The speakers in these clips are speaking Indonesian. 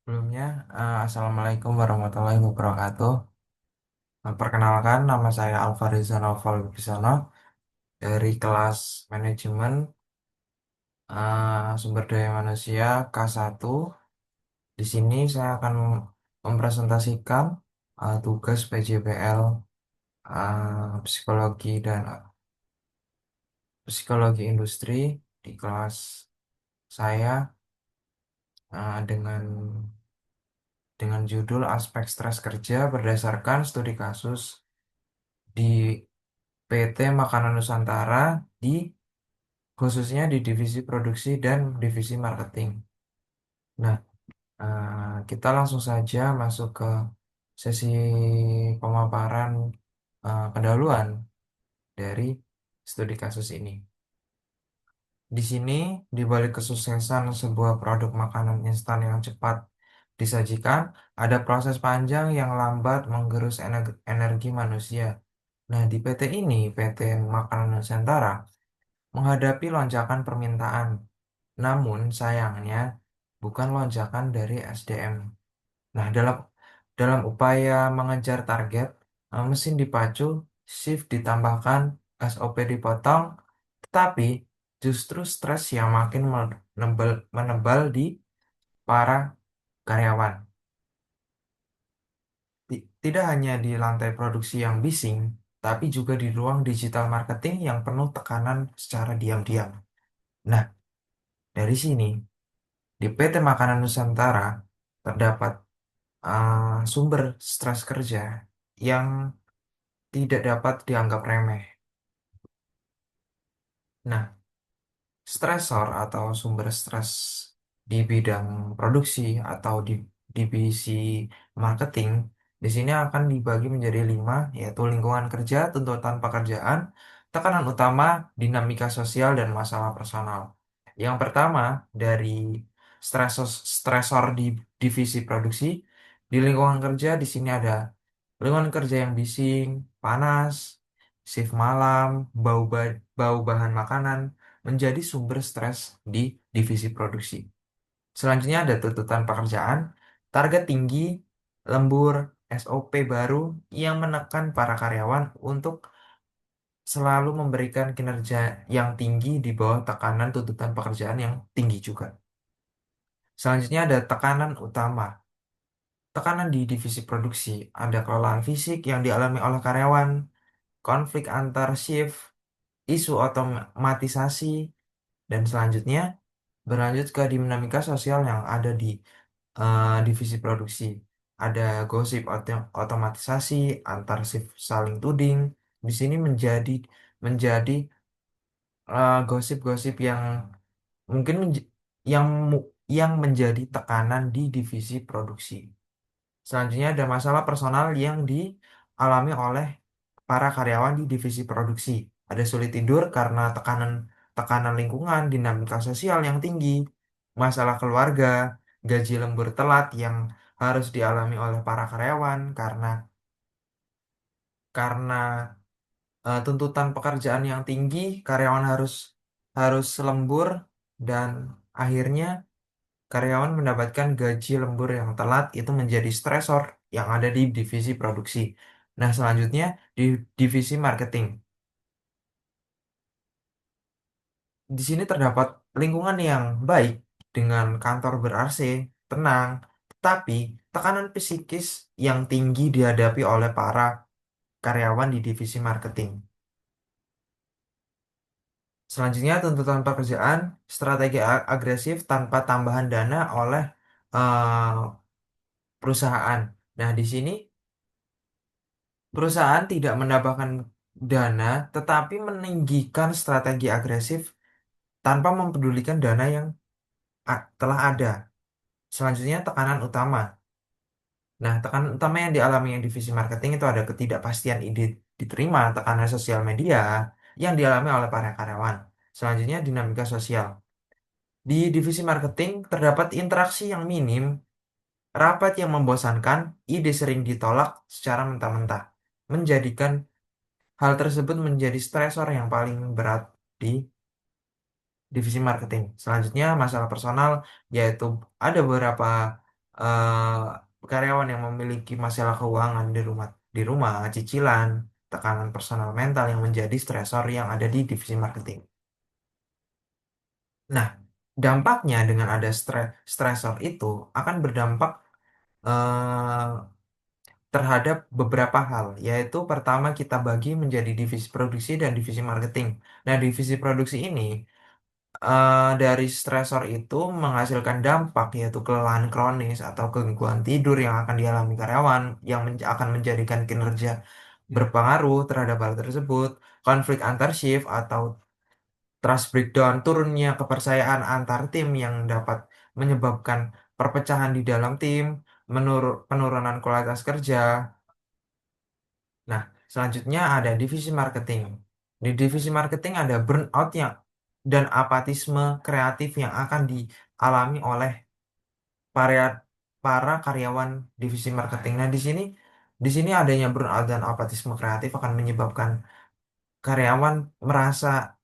Sebelumnya, Assalamualaikum warahmatullahi wabarakatuh. Perkenalkan, nama saya Alvarizan Noval Wibisono dari kelas Manajemen Sumber Daya Manusia K1. Di sini saya akan mempresentasikan tugas PJBL Psikologi dan Psikologi Industri di kelas saya dengan judul Aspek Stres Kerja berdasarkan studi kasus di PT Makanan Nusantara di khususnya di divisi produksi dan divisi marketing. Nah, kita langsung saja masuk ke sesi pemaparan pendahuluan dari studi kasus ini. Di sini, di balik kesuksesan sebuah produk makanan instan yang cepat disajikan, ada proses panjang yang lambat menggerus energi manusia. Nah, di PT ini, PT Makanan Nusantara, menghadapi lonjakan permintaan. Namun sayangnya bukan lonjakan dari SDM. Nah, dalam upaya mengejar target, mesin dipacu, shift ditambahkan, SOP dipotong, tetapi justru stres yang makin menebal di para karyawan. Tidak hanya di lantai produksi yang bising, tapi juga di ruang digital marketing yang penuh tekanan secara diam-diam. Nah, dari sini di PT Makanan Nusantara terdapat sumber stres kerja yang tidak dapat dianggap remeh. Nah, stresor atau sumber stres di bidang produksi atau di divisi marketing di sini akan dibagi menjadi 5, yaitu lingkungan kerja, tuntutan pekerjaan, tekanan utama, dinamika sosial, dan masalah personal. Yang pertama, dari stresor di divisi produksi, di lingkungan kerja di sini ada lingkungan kerja yang bising, panas, shift malam, bau bahan makanan, menjadi sumber stres di divisi produksi. Selanjutnya ada tuntutan pekerjaan, target tinggi, lembur, SOP baru yang menekan para karyawan untuk selalu memberikan kinerja yang tinggi di bawah tekanan tuntutan pekerjaan yang tinggi juga. Selanjutnya ada tekanan utama. Tekanan di divisi produksi, ada kelelahan fisik yang dialami oleh karyawan, konflik antar shift, isu otomatisasi, dan selanjutnya berlanjut ke dinamika sosial yang ada di divisi produksi. Ada gosip otomatisasi, antar shift saling tuding. Di sini menjadi gosip-gosip yang mungkin yang yang menjadi tekanan di divisi produksi. Selanjutnya ada masalah personal yang dialami oleh para karyawan di divisi produksi. Ada sulit tidur karena tekanan tekanan lingkungan, dinamika sosial yang tinggi, masalah keluarga, gaji lembur telat yang harus dialami oleh para karyawan karena tuntutan pekerjaan yang tinggi, karyawan harus harus lembur dan akhirnya karyawan mendapatkan gaji lembur yang telat itu menjadi stresor yang ada di divisi produksi. Nah, selanjutnya di divisi marketing. Di sini terdapat lingkungan yang baik dengan kantor ber-AC, tenang, tetapi tekanan psikis yang tinggi dihadapi oleh para karyawan di divisi marketing. Selanjutnya, tuntutan pekerjaan, strategi agresif tanpa tambahan dana oleh eh, perusahaan. Nah, di sini perusahaan tidak menambahkan dana, tetapi meninggikan strategi agresif tanpa mempedulikan dana yang telah ada. Selanjutnya, tekanan utama. Nah, tekanan utama yang dialami yang divisi marketing itu ada ketidakpastian ide diterima, tekanan sosial media yang dialami oleh para karyawan. Selanjutnya, dinamika sosial. Di divisi marketing terdapat interaksi yang minim, rapat yang membosankan, ide sering ditolak secara mentah-mentah, menjadikan hal tersebut menjadi stresor yang paling berat di divisi marketing. Selanjutnya, masalah personal, yaitu ada beberapa karyawan yang memiliki masalah keuangan di rumah, cicilan, tekanan personal mental yang menjadi stresor yang ada di divisi marketing. Nah, dampaknya dengan ada stresor itu akan berdampak eh, terhadap beberapa hal, yaitu pertama kita bagi menjadi divisi produksi dan divisi marketing. Nah, divisi produksi ini dari stresor itu menghasilkan dampak, yaitu kelelahan kronis atau gangguan tidur yang akan dialami karyawan, yang akan menjadikan kinerja berpengaruh terhadap hal tersebut, konflik antar shift atau trust breakdown, turunnya kepercayaan antar tim yang dapat menyebabkan perpecahan di dalam tim, penurunan kualitas kerja. Nah, selanjutnya ada divisi marketing. Di divisi marketing ada burnout dan apatisme kreatif yang akan dialami oleh para para karyawan divisi marketing. Nah, di sini adanya burnout dan apatisme kreatif akan menyebabkan karyawan merasa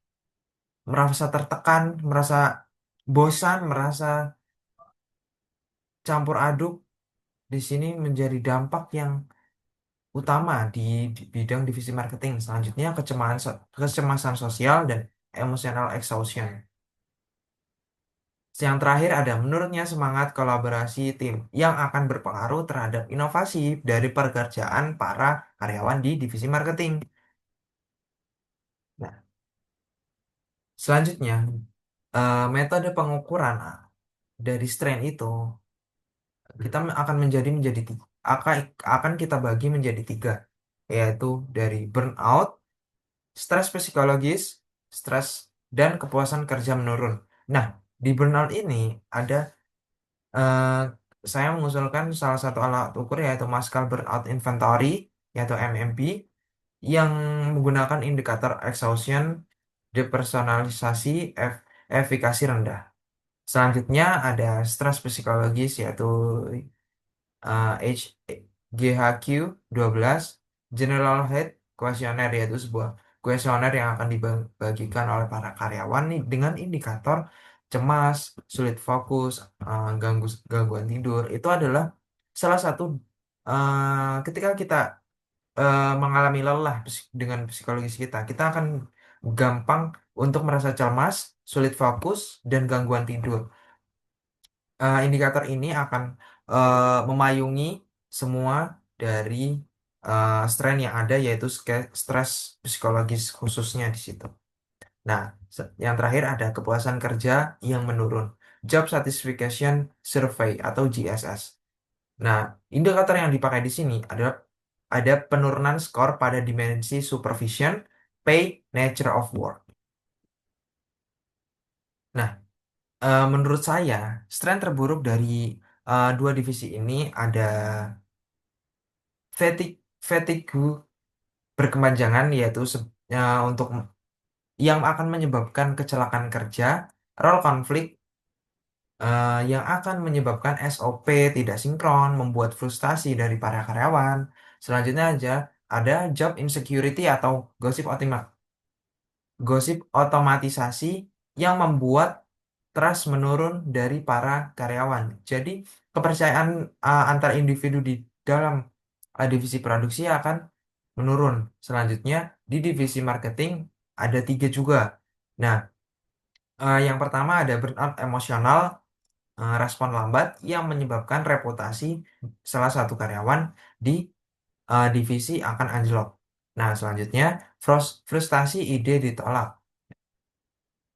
merasa tertekan, merasa bosan, merasa campur aduk. Di sini menjadi dampak yang utama di bidang divisi marketing. Selanjutnya kecemasan sosial dan emotional exhaustion. Yang terakhir ada menurutnya semangat kolaborasi tim yang akan berpengaruh terhadap inovasi dari pekerjaan para karyawan di divisi marketing. Nah, selanjutnya metode pengukuran dari strain itu kita akan menjadi akan akan kita bagi menjadi tiga, yaitu dari burnout, stres psikologis, stres dan kepuasan kerja menurun. Nah, di burnout ini ada eh, saya mengusulkan salah satu alat ukur yaitu Maskal Burnout Inventory yaitu MMP yang menggunakan indikator exhaustion, depersonalisasi, efikasi rendah. Selanjutnya ada stres psikologis yaitu HGHQ 12 General Head Questionnaire, yaitu sebuah kuesioner yang akan dibagikan oleh para karyawan nih dengan indikator cemas, sulit fokus, gangguan tidur. Itu adalah salah satu ketika kita mengalami lelah dengan psikologis kita, kita akan gampang untuk merasa cemas, sulit fokus, dan gangguan tidur. Indikator ini akan memayungi semua dari strain yang ada, yaitu stres psikologis khususnya di situ. Nah, yang terakhir ada kepuasan kerja yang menurun, Job Satisfaction Survey atau GSS. Nah, indikator yang dipakai di sini adalah ada penurunan skor pada dimensi supervision, pay, nature of work. Nah, menurut saya, strain terburuk dari dua divisi ini ada fatigue berkepanjangan, yaitu untuk yang akan menyebabkan kecelakaan kerja, role konflik yang akan menyebabkan SOP tidak sinkron, membuat frustasi dari para karyawan. Selanjutnya aja ada job insecurity atau gosip otomatisasi yang membuat trust menurun dari para karyawan. Jadi, kepercayaan antar individu di dalam divisi produksi akan menurun. Selanjutnya, di divisi marketing ada tiga juga. Nah, yang pertama ada burnout emosional, respon lambat yang menyebabkan reputasi salah satu karyawan di divisi akan anjlok. Nah, selanjutnya, frustasi ide ditolak.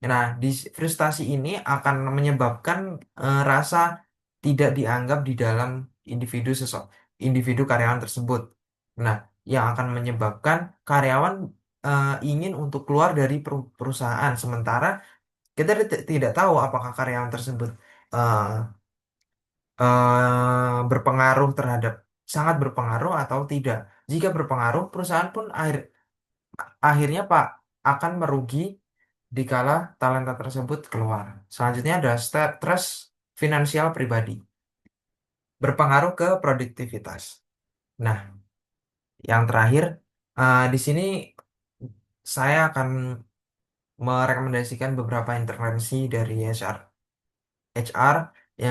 Nah, frustasi ini akan menyebabkan rasa tidak dianggap di dalam individu individu karyawan tersebut. Nah, yang akan menyebabkan karyawan ingin untuk keluar dari perusahaan, sementara kita tidak tahu apakah karyawan tersebut eh, berpengaruh sangat berpengaruh atau tidak. Jika berpengaruh, perusahaan pun akhirnya Pak akan merugi dikala talenta tersebut keluar. Selanjutnya ada stres finansial pribadi, berpengaruh ke produktivitas. Nah, yang terakhir di sini saya akan merekomendasikan beberapa intervensi dari HR. Ya,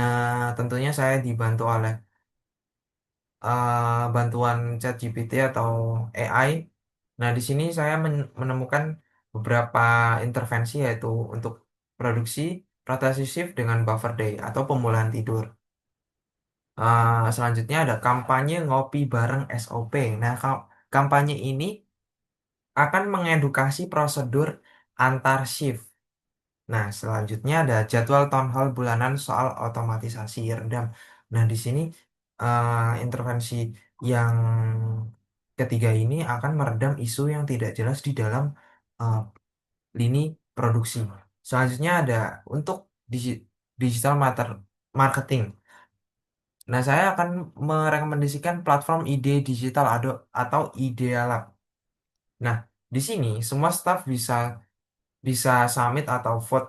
tentunya saya dibantu oleh bantuan ChatGPT atau AI. Nah, di sini saya menemukan beberapa intervensi yaitu untuk produksi, rotasi shift dengan buffer day atau pemulihan tidur. Selanjutnya ada kampanye ngopi bareng SOP. Nah, kampanye ini akan mengedukasi prosedur antar shift. Nah, selanjutnya ada jadwal town hall bulanan soal otomatisasi redam. Nah, di sini intervensi yang ketiga ini akan meredam isu yang tidak jelas di dalam eh, lini produksi. Selanjutnya ada untuk digital marketing. Nah, saya akan merekomendasikan platform ide digital atau Idealab. Nah, di sini semua staff bisa bisa summit atau vote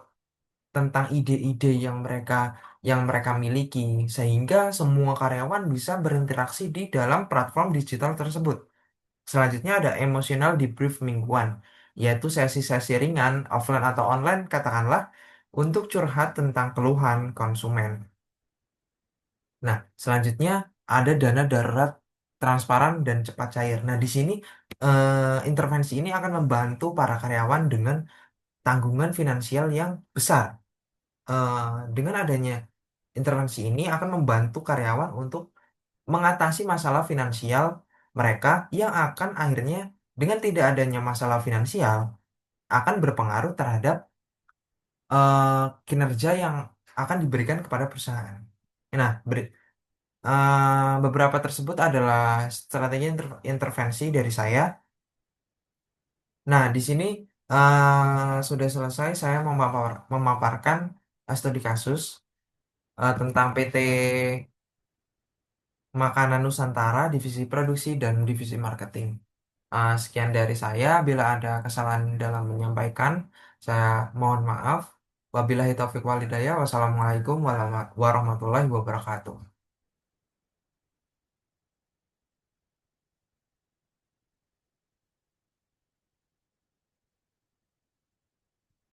tentang ide-ide yang mereka miliki sehingga semua karyawan bisa berinteraksi di dalam platform digital tersebut. Selanjutnya ada emotional debrief mingguan, yaitu sesi-sesi ringan offline atau online katakanlah untuk curhat tentang keluhan konsumen. Nah, selanjutnya ada dana darurat transparan dan cepat cair. Nah, di sini intervensi ini akan membantu para karyawan dengan tanggungan finansial yang besar. eh, dengan adanya intervensi ini akan membantu karyawan untuk mengatasi masalah finansial mereka yang akan akhirnya dengan tidak adanya masalah finansial akan berpengaruh terhadap eh, kinerja yang akan diberikan kepada perusahaan. Nah, beberapa tersebut adalah strategi intervensi dari saya. Nah, di sini sudah selesai saya memaparkan studi kasus tentang PT Makanan Nusantara, Divisi Produksi dan Divisi Marketing. Sekian dari saya. Bila ada kesalahan dalam menyampaikan, saya mohon maaf. Wabillahi taufiq walhidayah. Wassalamualaikum warahmatullahi wabarakatuh.